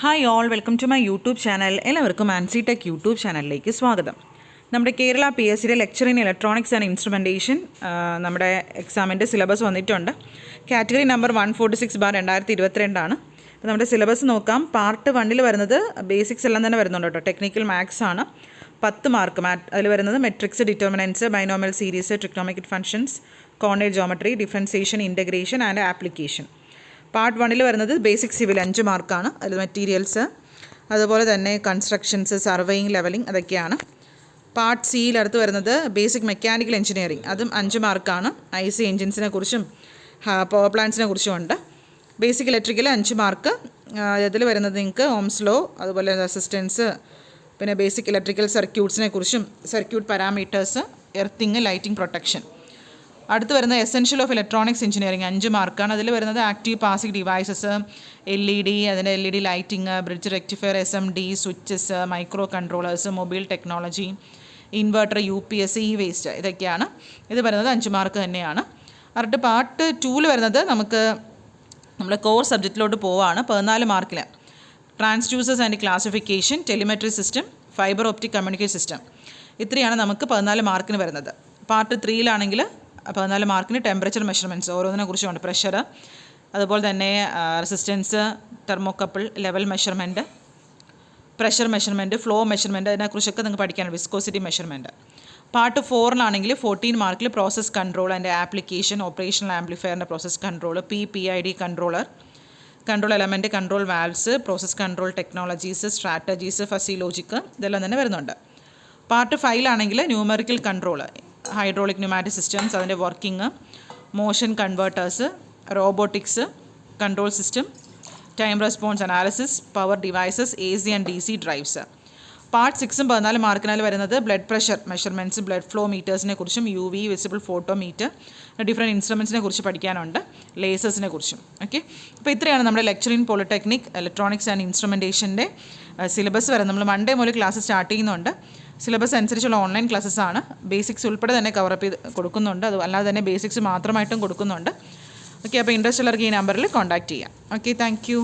Hi all, welcome to my YouTube channel. എല്ലാവർക്കും Ancy tech YouTube ചാനലിലേക്ക് സ്വാഗതം. നമ്മുടെ കേരള PSCയുടെ lecture in electronics and instrumentation നമ്മുടെ എക്സാമിൻ്റെ സിലബസ് വന്നിട്ടുണ്ട്. കാറ്റഗറി നമ്പർ 146/2022 ആണ്. അപ്പോൾ നമ്മുടെ സിലബസ് നോക്കാം. പാർട്ട് 1 വരുന്നത് ബേസിക്സ് എല്ലാം തന്നെ വരുന്നുണ്ട് കേട്ടോ. ടെക്നിക്കൽ മാത്സ് ആണ്, 10 മാർക്ക്. അതിൽ വരുന്നത് matrix, determinants, binomial series, trigonometric functions, coordinate geometry, differentiation, integration and application. Part 1 വരുന്നത് ബേസിക് സിവിൽ 5 മാർക്കാണ്. അതിൽ മെറ്റീരിയൽസ്, അതുപോലെ തന്നെ കൺസ്ട്രക്ഷൻസ്, സർവേയിങ്, ലെവലിംഗ് അതൊക്കെയാണ്. പാർട്ട് സിയിൽ അടുത്ത് വരുന്നത് ബേസിക് മെക്കാനിക്കൽ എഞ്ചിനീയറിംഗ്, അതും 5 മാർക്കാണ്. IC എഞ്ചിൻസിനെ കുറിച്ചും പവർ പ്ലാന്റ്സിനെ കുറിച്ചും ഉണ്ട്. Basic electrical 5 mark. അതിൽ വരുന്നത് നിങ്ങൾക്ക് ഓംസ് ലോ, അതുപോലെ റെസിസ്റ്റൻസ്, പിന്നെ ബേസിക് ഇലക്ട്രിക്കൽ സർക്യൂട്ട്സിനെ കുറിച്ചും, circuit parameters, earthing, lighting protection. അടുത്ത് വരുന്ന എസെൻഷ്യൽ ഓഫ് ഇലക്ട്രോണിക്സ് എഞ്ചിനീയറിംഗ് 5 മാർക്കാണ്. അതിൽ വരുന്നത് ആക്റ്റീവ് പാസീവ് ഡിവൈസസ്, LED, അതിൻ്റെ LED lighting, bridge rectifier, SMD, switches, micro controllers, mobile technology, inverter, UPS, waste, ഇതൊക്കെയാണ്. ഇത് വരുന്നത് 5 മാർക്ക് തന്നെയാണ്. അടുത്ത് പാർട്ട് 2 വരുന്നത് നമുക്ക് നമ്മുടെ കോർ സബ്ജക്റ്റിലോട്ട് പോവാണ്. 14 മാർക്കിൽ transducers and classification, telemetry system, fiber optic communication system, ഇത്രയാണ് നമുക്ക് 14 മാർക്കിന് വരുന്നത്. പാർട്ട് 3 14 മാർക്കിന് ടെമ്പറേച്ചർ മെഷർമെൻറ്റ്സ് ഓരോന്നിനെ കുറിച്ചുണ്ട്. പ്രഷർ, അതുപോലെ തന്നെ resistance, thermocouple, level measurement, pressure measurement, flow measurement, അതിനെക്കുറിച്ചൊക്കെ നിങ്ങൾക്ക് പഠിക്കാനുണ്ട്. Viscosity measurement. പാർട്ട് 4 14 മാർക്കിൽ process control and application, operational ആംപ്ലിഫയറിൻ്റെ process control, PID controller, control element, control valves, process control technologies, strategies, fuzzy logic, ഇതെല്ലാം തന്നെ വരുന്നുണ്ട്. Part 5 numerical control, hydraulic pneumatic systems, അതിൻ്റെ working, motion converters, robotics, control system, time response analysis, power devices, AC and DC drives. Part 6 14 മാർക്കിനാൽ വരുന്നത് blood pressure measurements, blood flow മീറ്റേഴ്സിനെ കുറിച്ചും, UV visible photometer, different ഇൻസ്ട്രുമെൻറ്റ്സിനെ കുറിച്ച് പഠിക്കാനുണ്ട്, ലേസേഴ്സിനെ കുറിച്ചും. ഓക്കെ, അപ്പോൾ ഇത്രയാണ് നമ്മുടെ lecture in polytechnic electronics and ഇൻസ്ട്രുമെൻറ്റേഷൻ്റെ സിലബസ് വരെ. നമ്മൾ മൺഡേ മുതൽ ക്ലാസ് സ്റ്റാർട്ട് ചെയ്യുന്നുണ്ട്. സിലബസ് അനുസരിച്ചുള്ള ഓൺലൈൻ ക്ലാസ്സസ് ആണ്. ബേസിക്സ് ഉൾപ്പെടെ തന്നെ കവറപ്പ് ചെയ്ത് കൊടുക്കുന്നുണ്ട്. അത് അല്ലാതെ തന്നെ ബേസിക്സ് മാത്രമായിട്ടും കൊടുക്കുന്നുണ്ട്. ഓക്കെ, അപ്പോൾ ഇൻട്രസ്റ്റ് ഉള്ളവർക്ക് ഈ നമ്പറിൽ കോൺടാക്റ്റ് ചെയ്യാം. Okay, thank you.